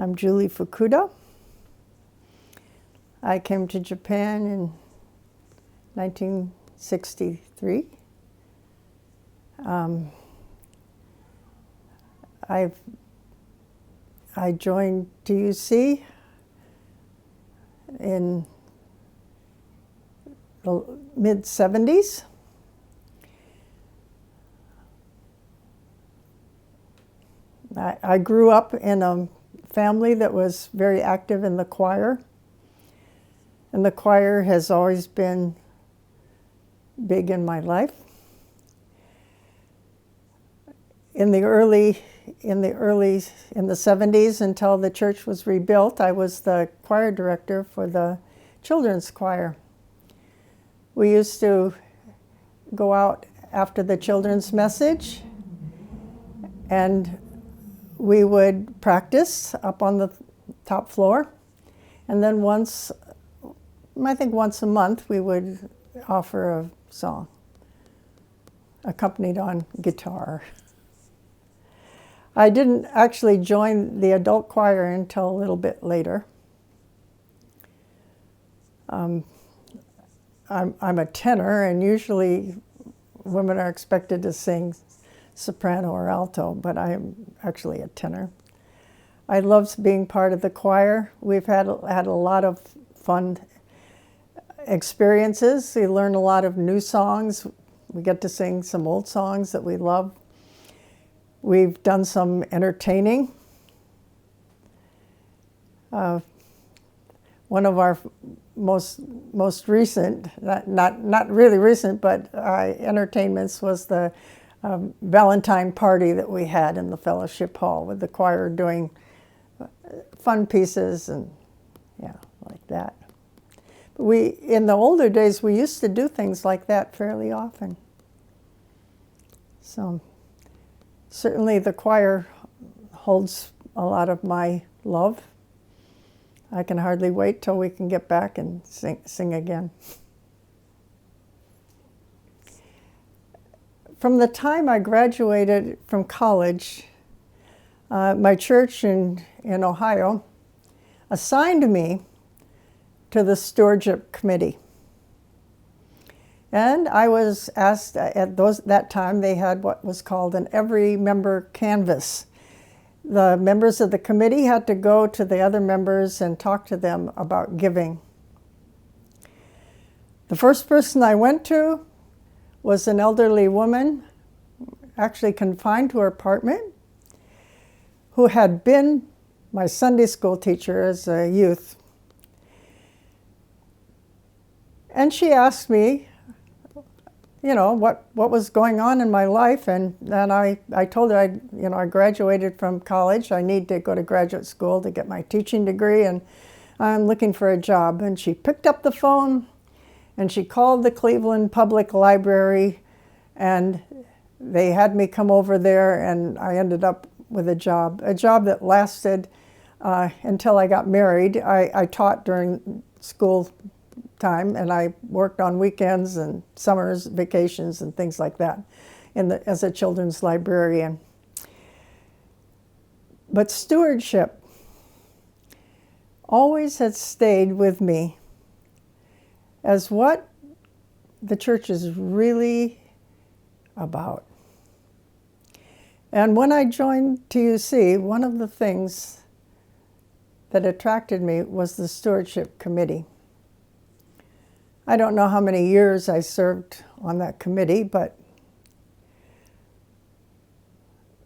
I'm Julie Fukuda. I came to Japan in 1963. I joined TUC in the mid-70s. I grew up in a family that was very active in the choir, and the choir has always been big in my life. In the 70s, until the church was rebuilt, I was the choir director for the children's choir. We used to go out after the children's message, and we would practice up on the top floor, and then once a month, we would offer a song accompanied on guitar. I didn't actually join the adult choir until a little bit later. I'm a tenor, and usually women are expected to sing soprano or alto, but I am actually a tenor. I love being part of the choir. We've had a lot of fun experiences. We learn a lot of new songs. We get to sing some old songs that we love. We've done some entertaining. One of our most recent, not really recent, but entertainments was the Valentine party that we had in the fellowship hall, with the choir doing fun pieces and like that. In the older days, we used to do things like that fairly often. So certainly the choir holds a lot of my love. I can hardly wait till we can get back and sing again. From the time I graduated from college, my church in Ohio assigned me to the stewardship committee. And I was asked, at that time they had what was called an every member canvass. The members of the committee had to go to the other members and talk to them about giving. The first person I went to was an elderly woman, actually confined to her apartment, who had been my Sunday school teacher as a youth. And she asked me, what was going on in my life, and then I told her I graduated from college. I need to go to graduate school to get my teaching degree, and I'm looking for a job. And she picked up the phone, and she called the Cleveland Public Library, and they had me come over there, and I ended up with a job that lasted until I got married. I taught during school time, and I worked on weekends and summers, vacations, and things like that as a children's librarian. But stewardship always had stayed with me as what the church is really about. And when I joined TUC, one of the things that attracted me was the stewardship committee. I don't know how many years I served on that committee, but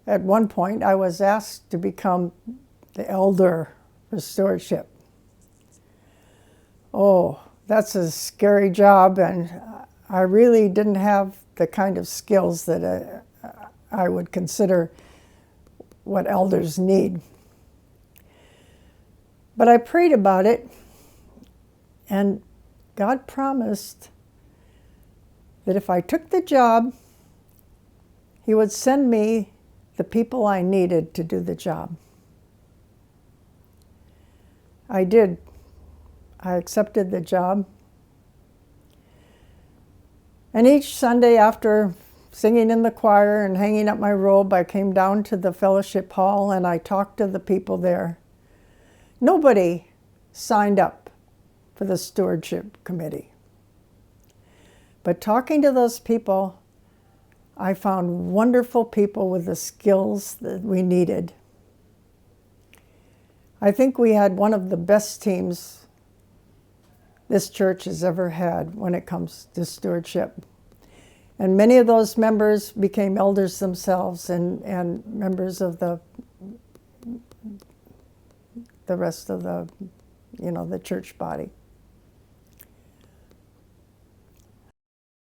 at one point I was asked to become the elder for stewardship. Oh, that's a scary job, and I really didn't have the kind of skills that I would consider what elders need. But I prayed about it, and God promised that if I took the job, He would send me the people I needed to do the job. I did. I accepted the job. And each Sunday after singing in the choir and hanging up my robe, I came down to the fellowship hall and I talked to the people there Nobody signed up for the stewardship committee. But talking to those people, I found wonderful people with the skills that we needed. I think we had one of the best teams this church has ever had when it comes to stewardship. And many of those members became elders themselves and members of the rest of the church body.